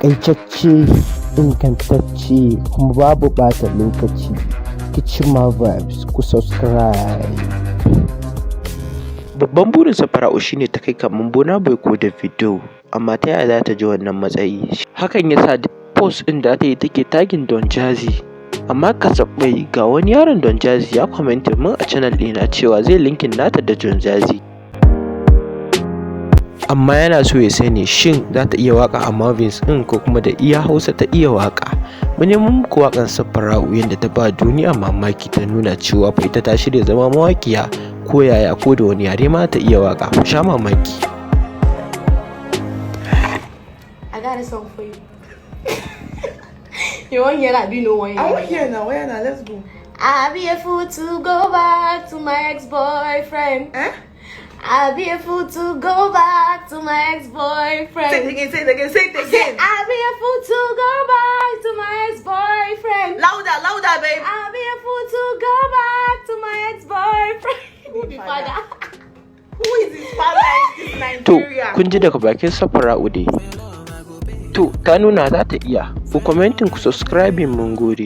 Takaitacce, ingantacce kuma babu ɓata lokaci. Kichima vibes, ku subscribe. Babban burin Safara'u shine ta kai kamar Burna Boy ko Davido, amma ta yaya za ta ji wannan matsayi? Hakan yasa duk post ɗin da ta yi take tagin Don Jazzy. Amma kasafai ga wani yaron Don Jazzy ya comment min a channel ɗina cewa zai linkin nata da Don Jazzy. Amma yana so ya sani shin za ta iya waka a Marvin ɗin ko kuma da iya Hausa ta iya waka. Mu nemo muku waƙar Safara'u yadda ta ba duniya mamaki, ta nuna cewa fa ita ta shirya zama mawaƙiya ko yaya, ko da wani yare ma ta iya waka. Ku sha mamaki. I got a song for you. You want to hear that? Do you know one? I want to hear now. Where now? Let's go. I'll be a fool to go back to my ex-boyfriend. Eh? I'll be a fool to go back to my ex-boyfriend. Say it again, say it again, say it again. I'll be a fool to go back to my ex-boyfriend. Louder, louder, babe. I'll be a fool to go back to my ex-boyfriend. Who father? Who is his father in this To, Nigeria? kun ji daga bakin Safara'u dai. To, ta nuna za ta iya. Ku commenting, ku subscribing, mun gode.